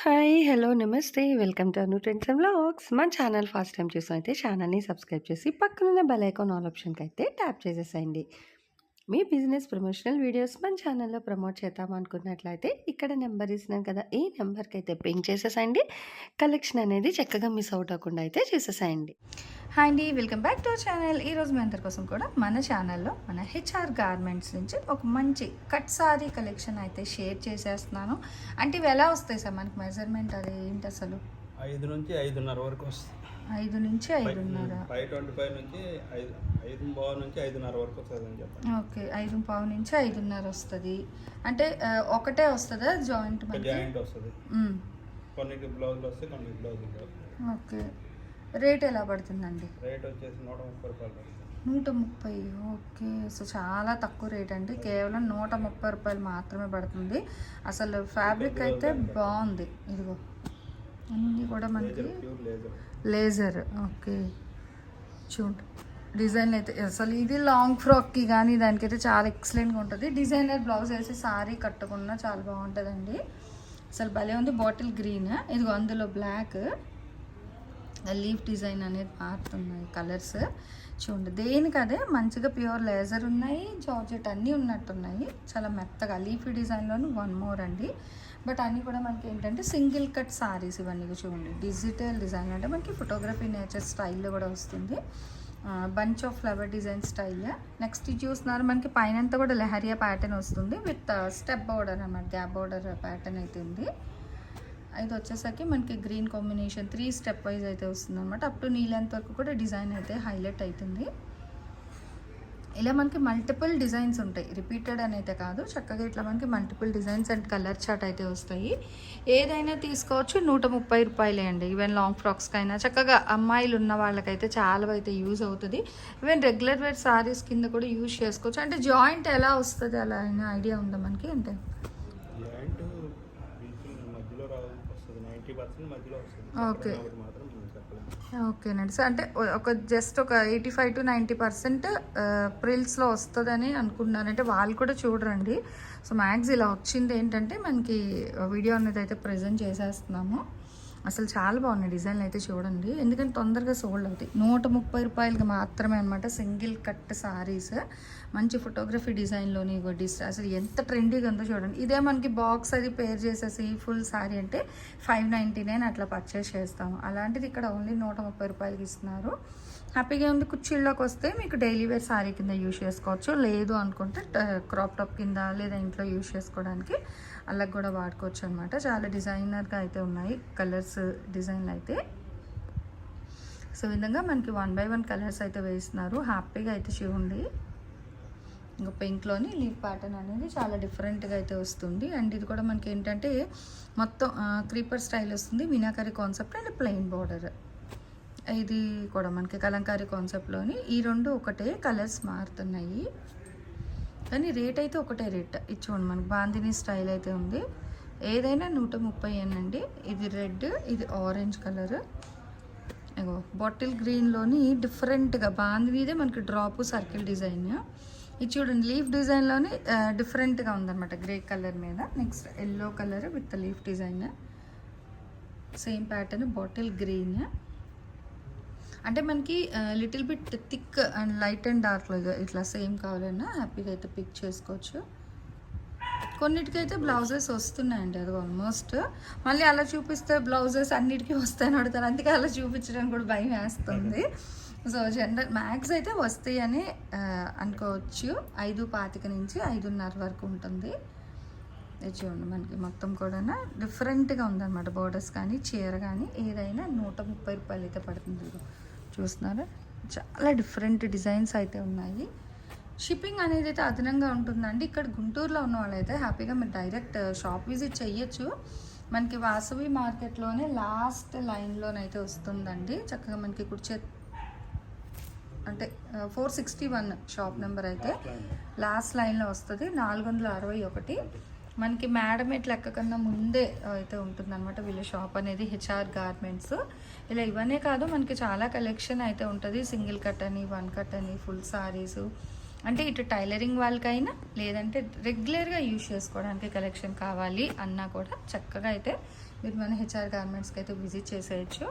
Hi! Hello! నమస్తే. Welcome to Anu trends and vlogs. మన channel first time చూసినైతే ఛానల్‌ని subscribe చేసి పక్కనున్న బెల్ ఐకాన్ ఆల్ ఆప్షన్‌కైతే ట్యాప్ చేసేసేయండి. మీ బిజినెస్ ప్రమోషనల్ వీడియోస్ మన ఛానల్‌లో ప్రమోట్ చేద్దాం అనుకున్నట్లయితే ఇక్కడ నెంబర్ ఇస్తున్నాను కదా! ఈ నెంబర్‌కైతే పింగ్ చేసేసేయండి. కలెక్షన్ అనేది చక్కగా మిస్ అవుట్ అవ్వకుండా అయితే చూసేసేయండి. హాయ్ అండి, welcome back to our channel. ఈరోజు మీ అందరి కోసం కూడా మన ఛానల్లో మన హెచ్ఆర్ గార్మెంట్స్ నుంచి ఒక మంచి కట్ సారీ కలెక్షన్ అయితే షేర్ చేసేస్తున్నాను. అంటే ఇవి ఎలా వస్తాయి సార్ మనకి మెజర్మెంట్ అది ఏంటి అసలు? 5 నుంచి 5:30 వరకు వస్తుంది. 5 నుంచి 5:30. 5:25 నుంచి 5:15 నుంచి 5:30 వరకు వస్తుంది అని చెప్పండి. ఓకే, 5:15 నుంచి 5:30 వస్తుంది. అంటే ఒకటే వస్తుందా జాయింట్? జాయింట్ వస్తుంది. కొన్నిటి బ్లౌజులు వస్తాయి, కొన్నిటి బ్లౌజులు రావు. ఓకే, రేట్ ఎలా పడుతుందండి? రేట్ వచ్చేసి 130 రూపాయలు పడుతుంది. 130. ఓకే, సో చాలా తక్కువ రేట్ అండి. కేవలం 130 రూపాయలు మాత్రమే పడుతుంది. అసలు ఫ్యాబ్రిక్ అయితే బాగుంది. ఇదిగో అన్నీ కూడా మనకి ప్యూర్ లేజర్. లేజర్. ఓకే, చూడండి డిజైన్ అయితే అసలు ఇది లాంగ్ ఫ్రాక్కి కానీ దానికైతే చాలా ఎక్సలెంట్గా ఉంటుంది. డిజైనర్ బ్లౌజ్ వేసి సారీ కట్టుకున్నా చాలా బాగుంటుందండి. అసలు భలే ఉంది. బాటిల్ గ్రీన్, ఇదిగో అందులో బ్లాక్ లీఫ్ డిజైన్ అనేది మారుతున్నాయి కలర్స్. చూడండి దేనికి అదే మంచిగా ప్యూర్ లేజర్ ఉన్నాయి, జార్జెట్ అన్నీ ఉన్నట్టున్నాయి. చాలా మెత్తగా లీఫీ డిజైన్లోని వన్ మోర్ అండి. బట్ అన్నీ కూడా మనకి ఏంటంటే సింగిల్ కట్ సారీస్ ఇవన్నీ చూడండి. డిజిటల్ డిజైన్ అంటే మనకి ఫోటోగ్రఫీ నేచర్ స్టైల్లో కూడా వస్తుంది. Bunch of flower design style. Next చూస్తున్నారు మనకి పైన అంతా కూడా లెహరియా ప్యాటర్న్ వస్తుంది విత్ స్టెప్ బోర్డర్ అన్నమాట. గ్యాప్ బోర్డర్ ప్యాటర్న్ అయితే ఉంది. ఇది వచ్చేసరికి మనకి గ్రీన్ కాంబినేషన్ 3 స్టెప్ వైజ్ అయితే వస్తుంది అనమాట. అప్ టు నీ లెంత్ వరకు కూడా డిజైన్ అయితే హైలైట్ అవుతుంది. ఇలా మనకి మల్టిపుల్ డిజైన్స్ ఉంటాయి, రిపీటెడ్ అని అయితే కాదు. చక్కగా ఇట్లా మనకి multiple designs and colour chart అయితే వస్తాయి. ఏదైనా తీసుకోవచ్చు. 130 రూపాయలే అండి. ఈవెన్ లాంగ్ ఫ్రాక్స్కి అయినా చక్కగా అమ్మాయిలు ఉన్న వాళ్ళకైతే చాలా అయితే యూజ్ అవుతుంది. ఈవెన్ రెగ్యులర్ వేర్ సారీస్ కింద కూడా యూజ్ చేసుకోవచ్చు. అంటే జాయింట్ ఎలా వస్తుంది అలా అయినా ఐడియా ఉందా మనకి? అంటే జాయింట్ మధ్యలో వస్తుంది, 90% మధ్యలో వస్తుంది. ఓకే మాత్రం చెప్పలేము. ఓకేనండి. సో అంటే ఒక జస్ట్ ఒక 85 to 90% ప్రిల్స్లో వస్తుందని అనుకుంటున్నాను. అంటే వాళ్ళు కూడా చూడరండి. సో మ్యాక్స్ ఇలా వచ్చింది ఏంటంటే మనకి వీడియో అనేది అయితే ప్రజెంట్ చేసేస్తున్నాము. అసలు చాలా బాగున్నాయి డిజైన్లు అయితే చూడండి. ఎందుకంటే తొందరగా సోల్డ్ అవుతాయి. 130 రూపాయలకి మాత్రమే అనమాట. సింగిల్ కట్ సారీస్ మంచి ఫోటోగ్రఫీ డిజైన్లోని అసలు ఎంత ట్రెండీగా ఉందో చూడండి. ఇదే మనకి బాక్స్ అది పేర్ చేసేసి ఫుల్ సారీ అంటే 599 అట్లా పర్చేస్ చేస్తాము. అలాంటిది ఇక్కడ ఓన్లీ 130 రూపాయలకి ఇస్తున్నారు. హ్యాపీగా ఉంది. కుర్చీల్లోకి వస్తే మీకు డైలీ వేర్ సారీ కింద యూజ్ చేసుకోవచ్చు. లేదు అనుకుంటే క్రాప్ టాప్ కింద లేదా ఇంట్లో యూజ్ చేసుకోవడానికి అలా కూడా వాడుకోవచ్చు అనమాట. చాలా డిజైనర్గా అయితే ఉన్నాయి కలర్స్ డిజైన్లు అయితే. సో ఈ విధంగా మనకి 1 by 1 కలర్స్ అయితే వేస్తున్నారు. హ్యాపీగా అయితే చూడండి. ఇంకా పింక్లోని లీఫ్ ప్యాటర్న్ అనేది చాలా డిఫరెంట్గా అయితే వస్తుంది. అండ్ ఇది కూడా మనకి ఏంటంటే మొత్తం క్రీపర్ స్టైల్ వస్తుంది. Meenakari concept and plain border. ఇది కూడా మనకి కలంకారీ కాన్సెప్ట్లోని ఈ రెండు ఒకటే కలర్స్ మారుతున్నాయి కానీ రేట్ అయితే ఒకటే రేట్. ఇది చూడండి మనకి బాందిని స్టైల్ అయితే ఉంది. ఏదైనా 130 అండి. ఇది రెడ్, ఇది ఆరెంజ్ కలర్. ఇగో బాటిల్ గ్రీన్లోని డిఫరెంట్గా బాందినిదే మనకి డ్రాప్ సర్కిల్ డిజైన్. ఇది చూడండి లీఫ్ డిజైన్లోని డిఫరెంట్గా ఉందన్నమాట గ్రే కలర్ మీద. Next yellow colour with leaf design. Same pattern bottle green. అంటే మనకి little bit thick and light and డార్క్లో ఇట్లా సేమ్ కావాలన్నా హ్యాపీగా అయితే పిక్ చేసుకోవచ్చు. కొన్నిటికైతే బ్లౌజెస్ వస్తున్నాయండి. అది ఆల్మోస్ట్ మళ్ళీ అలా చూపిస్తే బ్లౌజెస్ అన్నిటికీ వస్తాయని అడుగుతారు. అందుకే అలా చూపించడానికి కూడా భయం వేస్తుంది. సో జనరల్ మ్యాక్స్ అయితే వస్తాయి అని అనుకోవచ్చు. 5:25 నుంచి 5:30 వరకు ఉంటుంది. చూడండి మనకి మొత్తం కూడా డిఫరెంట్గా ఉందన్నమాట. బోర్డర్స్ కానీ చీర కానీ ఏదైనా 130 రూపాయలు అయితే పడుతుంది. చూస్తున్నారా చాలా డిఫరెంట్ డిజైన్స్ అయితే ఉన్నాయి. షిప్పింగ్ అనేది అయితే అదనంగా ఉంటుందండి. ఇక్కడ గుంటూరులో ఉన్న వాళ్ళైతే హ్యాపీగా మీరు డైరెక్ట్ షాప్ విజిట్ చెయ్యొచ్చు. మనకి వాసవి మార్కెట్లోనే లాస్ట్ లైన్లోనైతే వస్తుందండి. చక్కగా మనకి కుర్చే అంటే 461 షాప్ నెంబర్ అయితే లాస్ట్ లైన్లో వస్తుంది. 461 మనకి మేడం ఎట్లా లెక్క కన్నా ముందే అయితే ఉంటుందన్నమాట వీళ్ళ షాప్ అనేది. HR garments. ఇలా ఇవన్నీ కాదు మనకి చాలా కలెక్షన్ అయితే ఉంటుంది. సింగిల్ కట్ అని, 1 కట్ అని, ఫుల్ సారీసు అంటే ఇటు టైలరింగ్ వాళ్ళకైనా లేదంటే రెగ్యులర్గా యూజ్ చేసుకోవడానికి కలెక్షన్ కావాలి అన్నా కూడా చక్కగా అయితే మీరు మన హెచ్ఆర్ గార్మెంట్స్కి అయితే విజిట్ చేసేయచ్చు.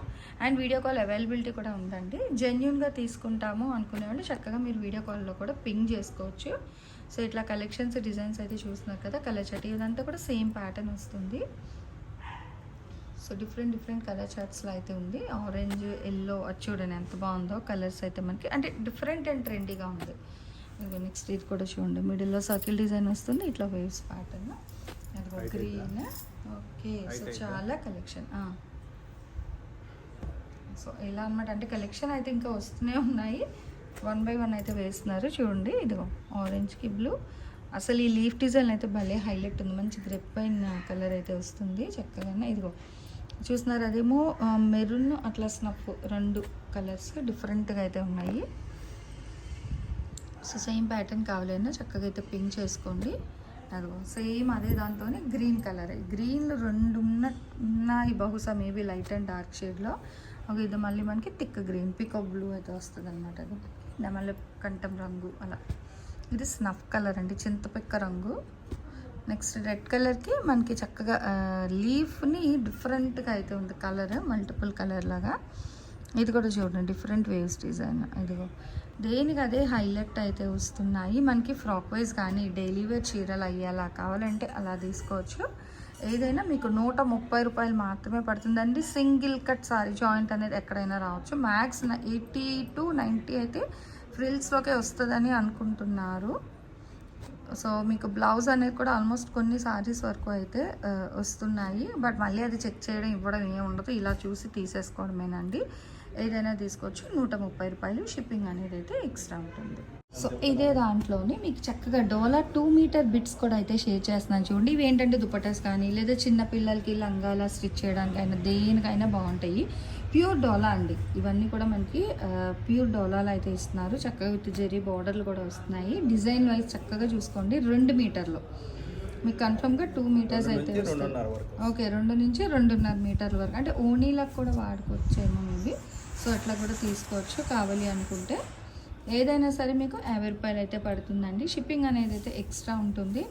అండ్ వీడియో కాల్ అవైలబిలిటీ కూడా ఉందండి. జెన్యూన్గా తీసుకుంటాము అనుకునే వాళ్ళు చక్కగా మీరు వీడియో కాల్లో కూడా పింగ్ చేసుకోవచ్చు. సో ఇట్లా కలెక్షన్స్ డిజైన్స్ అయితే చూస్తున్నారు కదా, కలర్ చార్ట్ ఇదంతా కూడా సేమ్ ప్యాటర్న్ వస్తుంది. సో డిఫరెంట్ కలర్ చార్ట్స్లో అయితే ఉంది. ఆరెంజ్, ఎల్లో, అది చూడండి ఎంత బాగుందో కలర్స్ అయితే మనకి, అంటే డిఫరెంట్ అండ్ ట్రెండీగా ఉంది. నెక్స్ట్ ఇది కూడా చూడండి, మిడిల్లో సర్కిల్ డిజైన్ వస్తుంది, ఇట్లా వేవ్స్ ప్యాటర్న్, అది గ్రీన్. ఓకే, సో చాలా కలెక్షన్. సో ఇలా అనమాట, అంటే కలెక్షన్ అయితే ఇంకా వస్తూనే ఉన్నాయి. 1 by 1 అయితే వేస్తున్నారు. చూడండి ఇదిగో ఆరెంజ్కి బ్లూ, అసలు ఈ లీఫ్ డిజైన్ అయితే భలే హైలైట్ ఉంది. మంచి గ్రిప్ అయిన కలర్ అయితే వస్తుంది చక్కగానే. ఇదిగో చూస్తున్నారు, అదేమో మెరూన్ అట్లా స్నఫ్, 2 కలర్స్ డిఫరెంట్గా అయితే ఉన్నాయి. సో సేమ్ ప్యాటర్న్ కావాలన్నా చక్కగా అయితే పింక్ చేసుకోండి. అదిగో సేమ్ అదే దాంతో గ్రీన్ కలర్, గ్రీన్లు 2 ఉన్నాయి బహుశా, మేబీ లైట్ అండ్ డార్క్ షేడ్లో. ఒక ఇది మళ్ళీ మనకి థిక్ గ్రీన్, పికాక్ బ్లూ అయితే వస్తుంది అనమాట. అది నెమలి కంఠం రంగు అలా. ఇది స్నఫ్ కలర్ అండి, చింతపిక్క రంగు. నెక్స్ట్ రెడ్ కలర్కి మనకి చక్కగా లీఫ్ని డిఫరెంట్గా అయితే ఉంది కలర్, మల్టిపుల్ కలర్ లాగా. ఇది కూడా చూడండి డిఫరెంట్ వేవ్స్ డిజైన్. ఇదిగో దేనికి అదే హైలైట్ అయితే వస్తున్నాయి మనకి. ఫ్రాక్ వైజ్ కానీ డైలీ వేర్ చీరలు అయ్యేలా కావాలంటే అలా తీసుకోవచ్చు. ఏదైనా మీకు 130 రూపాయలు మాత్రమే పడుతుందండి. సింగిల్ కట్ సారీ జాయింట్ అనేది ఎక్కడైనా రావచ్చు. మ్యాక్స్ 80 to 90 అయితే ఫ్రిల్స్లోకే వస్తుందని అనుకుంటున్నారు. సో మీకు బ్లౌజ్ అనేది కూడా ఆల్మోస్ట్ కొన్ని సారీస్ వరకు అయితే వస్తున్నాయి. బట్ మళ్ళీ అది చెక్ చేయడం ఇవ్వడం ఏమి ఉండదు, ఇలా చూసి తీసేసుకోవడమేనండి. ఏదైనా తీసుకోవచ్చు. 130 రూపాయలు షిప్పింగ్ అనేది అయితే ఎక్స్ట్రా ఉంటుంది. సో ఇదే దాంట్లోనే మీకు చక్కగా డోలా 2 మీటర్ బిట్స్ కూడా అయితే షేర్ చేస్తున్నాను చూడండి. ఇవి ఏంటంటే దుపటాస్ కానీ లేదా చిన్నపిల్లలకి లంగాల స్టిచ్ చేయడానికైనా దేనికైనా బాగుంటాయి. ప్యూర్ డోలా అండి, ఇవన్నీ కూడా మనకి ప్యూర్ డోలాలు అయితే ఇస్తున్నారు. చక్కగా విత్ జెరీ బార్డర్లు కూడా వస్తున్నాయి. డిజైన్ వైజ్ చక్కగా చూసుకోండి. 2 మీటర్లు మీకు కన్ఫర్మ్గా 2 మీటర్స్ అయితే వస్తాయి. ఓకే, 2 నుంచి 2.5 మీటర్ల వరకు, అంటే ఓనీలకు కూడా వాడుకోవచ్చేమో ఇవి. సో అట్లా కూడా తీసుకోవచ్చు కావాలి అనుకుంటే. ఏదైనా సరే మీకు 50 రూపాయలు అయితే పడుతుందండి. షిప్పింగ్ అనేది అయితే ఎక్స్ట్రా ఉంటుంది.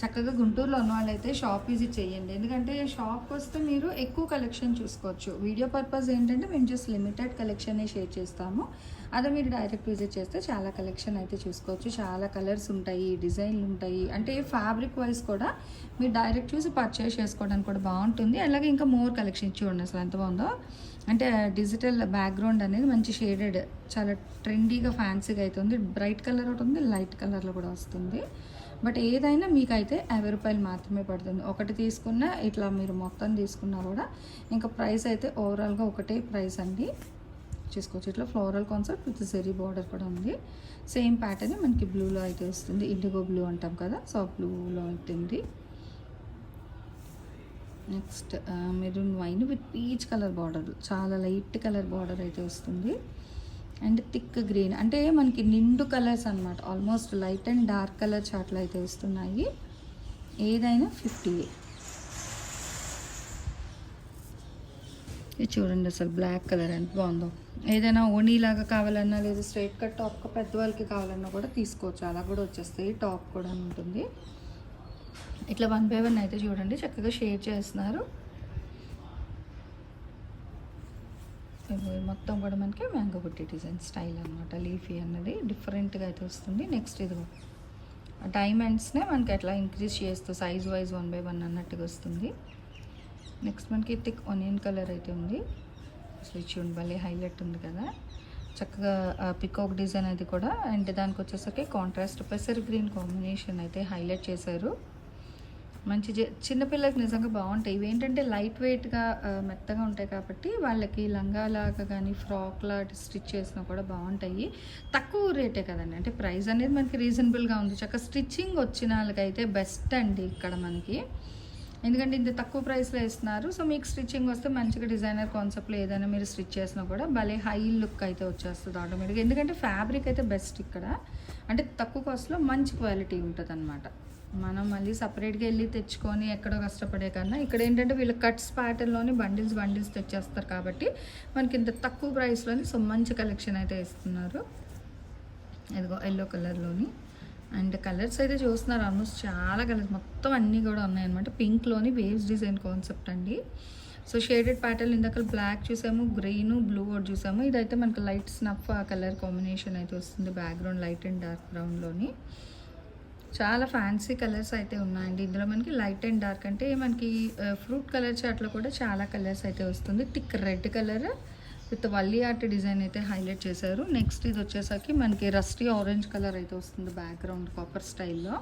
చక్కగా గుంటూరులో ఉన్న వాళ్ళైతే షాప్ విజిట్ చేయండి, ఎందుకంటే షాప్కి వస్తే మీరు ఎక్కువ కలెక్షన్ చూసుకోవచ్చు. వీడియో పర్పస్ ఏంటంటే మేము జస్ట్ లిమిటెడ్ కలెక్షనే షేర్ చేస్తాము. అదే మీరు డైరెక్ట్ విజిట్ చేస్తే చాలా కలెక్షన్ అయితే చూసుకోవచ్చు. చాలా కలర్స్ ఉంటాయి, డిజైన్లు ఉంటాయి. అంటే ఫ్యాబ్రిక్ వైజ్ కూడా మీరు డైరెక్ట్ చూసి పర్చేస్ చేసుకోవడానికి కూడా బాగుంటుంది. అలాగే ఇంకా మోర్ కలెక్షన్ చూడండి అసలు ఎంత బాగుందో. అంటే డిజిటల్ బ్యాక్గ్రౌండ్ అనేది మంచి షేడెడ్, చాలా ట్రెండీగా ఫ్యాన్సీగా అయితే ఉంది. బ్రైట్ కలర్ ఒకటి ఉంది, లైట్ కలర్లో కూడా వస్తుంది. బట్ ఏదైనా మీకైతే 50 రూపాయలు మాత్రమే పడుతుంది. ఒకటి తీసుకున్నా ఇట్లా మీరు మొత్తం తీసుకున్నా కూడా ఇంకా ప్రైస్ అయితే ఓవరాల్గా ఒకటే ప్రైస్ అండి. చూసుకోవచ్చు. ఇట్లా floral concept with zari border కూడా ఉంది. సేమ్ ప్యాటర్న్ మనకి బ్లూలో అయితే వస్తుంది. ఇండిగో బ్లూ అంటాం కదా, సో బ్లూలో అయితే ఉంది. Next maroon wine with peach colour border, చాలా లైట్ కలర్ బార్డర్ అయితే వస్తుంది. అండ్ థిక్ గ్రీన్, అంటే మనకి నిండు కలర్స్ అనమాట. Almost light and dark colour చాట్లు అయితే వస్తున్నాయి. ఏదైనా 50. ఇది చూడండి అసలు బ్లాక్ కలర్ ఎంత బాగుందో. ఏదైనా ఓనీలాగా కావాలన్నా లేదా స్ట్రైట్ కట్ టాప్ పెద్దవాళ్ళకి కావాలన్నా కూడా తీసుకోవచ్చు, అలా కూడా వచ్చేస్తాయి. టాప్ కూడా ఉంటుంది. ఇట్లా 1 by 1 అయితే చూడండి చక్కగా షేర్ చేస్తున్నారు. మొత్తం కూడా మనకి మ్యాంగో బుట్టి డిజైన్ స్టైల్ అనమాట. లీఫీ అన్నది డిఫరెంట్గా అయితే వస్తుంది. నెక్స్ట్ ఇదిగో డైమండ్స్నే మనకి అట్లా ఇంక్రీజ్ చేస్తూ సైజ్ వైజ్ 1 by 1 అన్నట్టుగా వస్తుంది. నెక్స్ట్ మనకి థిక్ ఆనియన్ కలర్ అయితే ఉంది. అసలు చూడండి భలే హైలైట్ ఉంది కదా, చక్కగా పికాక్ డిజైన్ అది కూడా. అండ్ దానికి వచ్చేసరికి కాంట్రాస్ట్ పెసర్ గ్రీన్ కాంబినేషన్ అయితే హైలైట్ చేశారు. మంచి చిన్నపిల్లలకి నిజంగా బాగుంటాయి. ఇవి ఏంటంటే లైట్ వెయిట్గా మెత్తగా ఉంటాయి కాబట్టి వాళ్ళకి లంగాలాగా కానీ ఫ్రాక్లా స్టిచ్ చేసినా కూడా బాగుంటాయి. తక్కువ రేటే కదండి, అంటే ప్రైస్ అనేది మనకి రీజనబుల్గా ఉంది. చక్కగా స్టిచ్చింగ్ వచ్చిన వాళ్ళకైతే బెస్ట్ అండి ఇక్కడ మనకి, ఎందుకంటే ఇంత తక్కువ ప్రైస్లో ఇస్తున్నారు. సో మీకు స్టిచ్చింగ్ వస్తే మంచిగా డిజైనర్ కాన్సెప్ట్లో ఏదైనా మీరు స్టిచ్ చేసినా కూడా భలే హై లుక్ అయితే వచ్చేస్తుంది ఆటోమేటిక్గా. ఎందుకంటే ఫ్యాబ్రిక్ అయితే బెస్ట్ ఇక్కడ, అంటే తక్కువ కాస్ట్లో మంచి క్వాలిటీ ఉంటుంది అనమాట. మనం మళ్ళీ సపరేట్గా వెళ్ళి తెచ్చుకొని ఎక్కడో కష్టపడే కన్నా ఇక్కడ ఏంటంటే వీళ్ళు కట్స్ ప్యాటర్న్లోని బండిల్స్ తెచ్చేస్తారు కాబట్టి మనకి ఇంత తక్కువ ప్రైస్లోని సో మంచి కలెక్షన్ అయితే ఇస్తున్నారు. ఇదిగో ఎల్లో కలర్లోని అండ్ కలర్స్ అయితే చూస్తున్నారు, ఆల్మోస్ట్ చాలా కలర్స్ మొత్తం అన్నీ కూడా ఉన్నాయన్నమాట. పింక్లోని వేవ్స్ డిజైన్ కాన్సెప్ట్ అండి. సో షేడెడ్ ప్యాటర్న్ ఇందాక బ్లాక్ చూసాము, గ్రీన్ బ్లూ కూడా చూసాము. ఇదైతే మనకు లైట్ స్నఫ్ కలర్ కాంబినేషన్ అయితే వస్తుంది, బ్యాక్గ్రౌండ్ లైట్ అండ్ డార్క్ బ్రౌన్లోని. చాలా ఫ్యాన్సీ కలర్స్ అయితే ఉన్నాయండి ఇందులో. మనకి లైట్ అండ్ డార్క్ అంటే మనకి ఫ్రూట్ కలర్ చాట్లో కూడా చాలా కలర్స్ అయితే వస్తుంది. Thick red colour with Valli art design అయితే హైలైట్ చేశారు. నెక్స్ట్ ఇది వచ్చేసరికి మనకి రస్టీ ఆరెంజ్ కలర్ అయితే వస్తుంది బ్యాక్గ్రౌండ్ కాపర్ స్టైల్లో.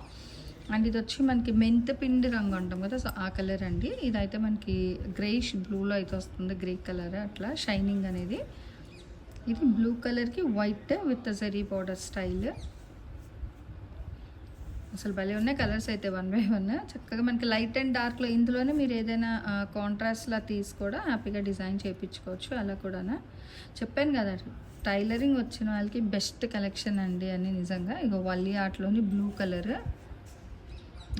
అండ్ ఇది వచ్చి మనకి మెంత పిండి రంగు అంటాం కదా, సో ఆ కలర్ అండి. ఇదైతే మనకి గ్రేష్ బ్లూలో అయితే వస్తుంది, గ్రే కలర్ అట్లా షైనింగ్ అనేది. ఇది బ్లూ కలర్కి white with zari border style. అసలు భలే ఉన్నాయి కలర్స్ అయితే 1 by 1 చక్కగా మనకి లైట్ అండ్ డార్క్లో. ఇందులోనే మీరు ఏదైనా కాంట్రాస్ట్లా తీసి కూడా హ్యాపీగా డిజైన్ చేయించుకోవచ్చు. అలా కూడా చెప్పాను కదా, టైలరింగ్ వచ్చిన వాళ్ళకి బెస్ట్ కలెక్షన్ అండి అని నిజంగా. ఇగో వల్లీ ఆర్ట్లోని బ్లూ కలర్,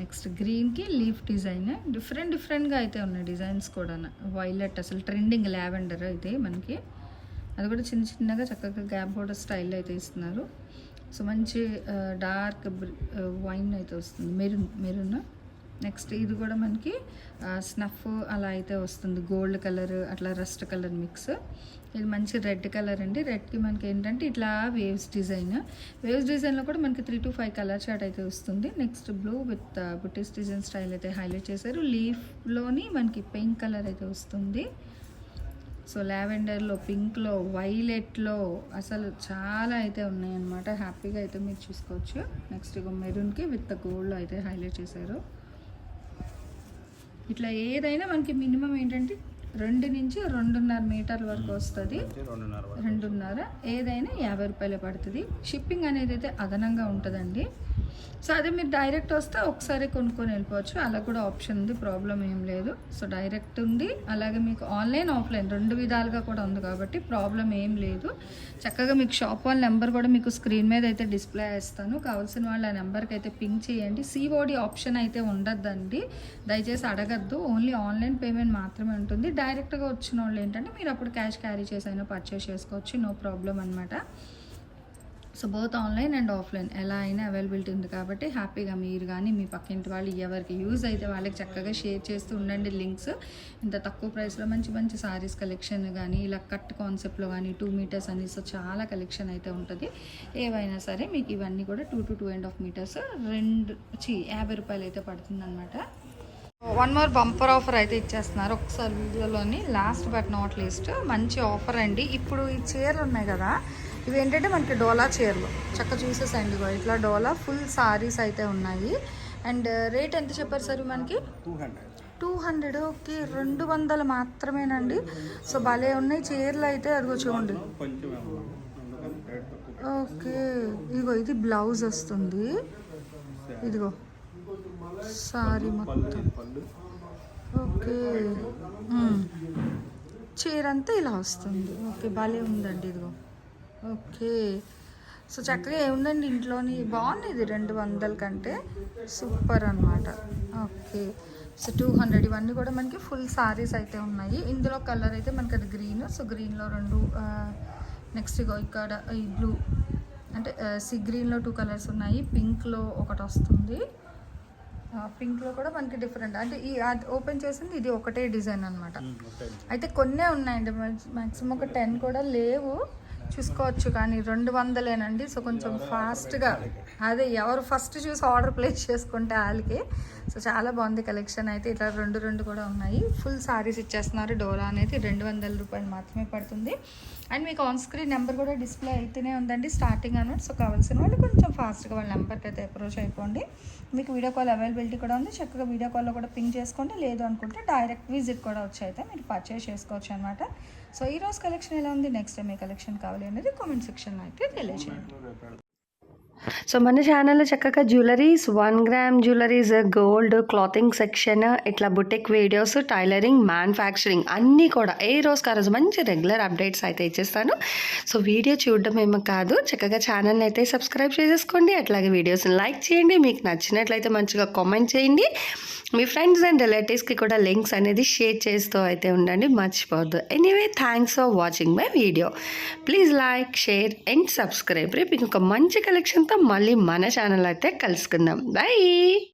నెక్స్ట్ గ్రీన్కి లీఫ్ డిజైన్. డిఫరెంట్గా అయితే ఉన్నాయి డిజైన్స్ కూడా. వైలెట్ అసలు ట్రెండింగ్, లావెండర్ అయితే మనకి అది కూడా చిన్నగా చక్కగా గ్యాప్ బోర్డర్ స్టైల్లో అయితే ఇస్తున్నారు. సో మంచి డార్క్ వైన్ అయితే వస్తుంది, మెరూన్. నెక్స్ట్ ఇది కూడా మనకి స్నఫ్ అలా అయితే వస్తుంది, గోల్డ్ కలర్ అట్లా రస్ట్ కలర్ మిక్స్. ఇది మంచి రెడ్ కలర్ అండి. రెడ్కి మనకి ఏంటంటే ఇట్లా వేవ్స్ డిజైన్లో కూడా మనకి 3 to 5 కలర్ చార్ట్ అయితే వస్తుంది. Next blue with buttis design style అయితే హైలైట్ చేశారు. లీఫ్లోని మనకి పింక్ కలర్ అయితే వస్తుంది. సో లావెండర్లో, పింక్లో, వైలెట్లో అసలు చాలా అయితే ఉన్నాయన్నమాట. హ్యాపీగా అయితే మీరు చూసుకోవచ్చు. నెక్స్ట్ ఇక మెరూన్కి విత్ గోల్డ్లో అయితే హైలైట్ చేశారు. ఇట్లా ఏదైనా మనకి మినిమం ఏంటంటే 2 నుంచి 2.5 మీటర్ల వరకు వస్తుంది. 2.5 ఏదైనా 50 రూపాయలే పడుతుంది. షిప్పింగ్ అనేది అయితే అదనంగా ఉంటుందండి. సో అదే మీరు డైరెక్ట్ వస్తే ఒకసారి కొనుక్కొని వెళ్ళిపోవచ్చు, అలా కూడా ఆప్షన్ ఉంది, ప్రాబ్లం ఏం లేదు. సో డైరెక్ట్ ఉంది, అలాగే మీకు ఆన్లైన్ ఆఫ్లైన్ 2 విధాలుగా కూడా ఉంది కాబట్టి ప్రాబ్లం ఏం లేదు. చక్కగా మీకు షాప్ వాళ్ళ నెంబర్ కూడా మీకు స్క్రీన్ మీద అయితే డిస్ప్లే చేస్తాను. కావాల్సిన వాళ్ళు ఆ నెంబర్కి అయితే పింక్ చేయండి. సిఓడి ఆప్షన్ అయితే ఉండద్దండి, దయచేసి అడగద్దు. ఓన్లీ ఆన్లైన్ పేమెంట్ మాత్రమే ఉంటుంది. డైరెక్ట్గా వచ్చిన వాళ్ళు ఏంటంటే మీరు అప్పుడు క్యాష్ క్యారీ చేసి అయినా పర్చేస్ చేసుకోవచ్చు, నో ప్రాబ్లం అనమాట. So both online and offline ఎలా అయినా అవైలబిలిటీ ఉంది కాబట్టి హ్యాపీగా మీరు కానీ మీ పక్కింటి వాళ్ళు ఎవరికి యూజ్ అయితే వాళ్ళకి చక్కగా షేర్ చేస్తూ ఉండండి లింక్స్. ఇంత తక్కువ ప్రైస్లో మంచి సారీస్ కలెక్షన్ కానీ ఇలా కట్ కాన్సెప్ట్లో కానీ 2 meters అని, సో చాలా కలెక్షన్ అయితే ఉంటుంది. ఏవైనా సరే మీకు ఇవన్నీ కూడా 2 to 2.5 meters 50 రూపాయలు అయితే పడుతుంది అనమాట. 1 more బంపర్ ఆఫర్ అయితే ఇచ్చేస్తున్నారు ఒకసారి వీడియోలోని. లాస్ట్ బట్ నాట్ లీస్ట్ మంచి ఆఫర్ అండి. ఇప్పుడు ఈ చీరలు ఉన్నాయి కదా, ఇవి ఏంటంటే మనకి డోలా చీరలు చక్కగా చూసేసండి. ఇట్లా డోలా ఫుల్ సారీస్ అయితే ఉన్నాయి. అండ్ రేట్ ఎంత చెప్పారు సార్ మనకి? 200. ఓకే, 200 మాత్రమేనండి. సో భలే ఉన్నాయి చీరలు అయితే. అదిగో చూడండి. ఓకే, ఇదిగో ఇది బ్లౌజ్ వస్తుంది, ఇదిగో సారీ మొత్తం. ఓకే, చీర అంతా ఇలా వస్తుంది. ఓకే, భలే ఉందండి ఇదిగో. ఓకే, సో చక్కగా ఏముందండి ఇంట్లోని, బాగుంది ఇది 200 కంటే సూపర్ అనమాట. Okay, so 200. ఇవన్నీ కూడా మనకి ఫుల్ సారీస్ అయితే ఉన్నాయి. ఇందులో కలర్ అయితే మనకి అది గ్రీన్, సో గ్రీన్లో 2. నెక్స్ట్ ఇక్కడ ఈ బ్లూ అంటే గ్రీన్లో 2 కలర్స్ ఉన్నాయి. పింక్లో ఒకటి వస్తుంది. పింక్లో కూడా మనకి డిఫరెంట్ అంటే ఈ ఓపెన్ చేసింది ఇది ఒకటే డిజైన్ అనమాట. అయితే కొన్నే ఉన్నాయండి, మ్యాక్సిమం ఒక 10 కూడా లేవు, చూసుకోవచ్చు. కానీ 200ఏనండి. సో కొంచెం ఫాస్ట్గా అదే ఎవరు ఫస్ట్ చూసి ఆర్డర్ ప్లేస్ చేసుకుంటే వాళ్ళకి. సో చాలా బాగుంది కలెక్షన్ అయితే. ఇట్లా 2 కూడా ఉన్నాయి. ఫుల్ సారీస్ ఇచ్చేస్తున్నారు. డోలా అనేది 200 రూపాయలు మాత్రమే పడుతుంది. అండ్ మీకు ఆన్ స్క్రీన్ నెంబర్ కూడా డిస్ప్లే అయితేనే ఉందండి స్టార్టింగ్ అన్నమాట. సో కావాల్సిన వాళ్ళు కొంచెం ఫాస్ట్గా వాళ్ళ నెంబర్కి అయితే అప్రోచ్ అయిపోండి. మీకు వీడియో కాల్ అవైలబిలిటీ కూడా ఉంది, చక్కగా వీడియో కాల్లో కూడా పింక్ చేసుకోండి. లేదు అనుకుంటే డైరెక్ట్ విజిట్ కూడా వచ్చి అయితే మీరు పర్చేస్ చేసుకోవచ్చు అనమాట. సో ఈరోజు కలెక్షన్ ఎలా ఉంది, నెక్స్ట్ టైం ఏ కలెక్షన్ కావాలి అనేది కామెంట్ సెక్షన్లో అయితే తెలియజేయండి. సో మన ఛానల్లో చక్కగా jewelleries, 1 gram jewelleries, gold, clothing section, ఇట్లా బుటిక్ వీడియోస్, టైలరింగ్, మ్యానుఫ్యాక్చరింగ్ అన్నీ కూడా ఏ రోజుకి ఆ రోజు మంచి రెగ్యులర్ అప్డేట్స్ అయితే ఇచ్చేస్తాను. సో వీడియో చూడడం ఏమో కాదు, చక్కగా ఛానల్ని అయితే సబ్స్క్రైబ్ చేసేసుకోండి. అట్లాగే వీడియోస్ని లైక్ చేయండి. మీకు నచ్చినట్లయితే మంచిగా కామెంట్ చేయండి. మీ ఫ్రెండ్స్ అండ్ రిలేటివ్స్కి కూడా లింక్స్ అనేది షేర్ చేస్తూ అయితే ఉండండి, మర్చిపోవద్దు. Anyway, thanks for watching my video. Please like, share and subscribe. రేపు ఇంకొక మంచి కలెక్షన్తో మళ్ళీ మన ఛానల్ అయితే కలుసుకుందాం. బై.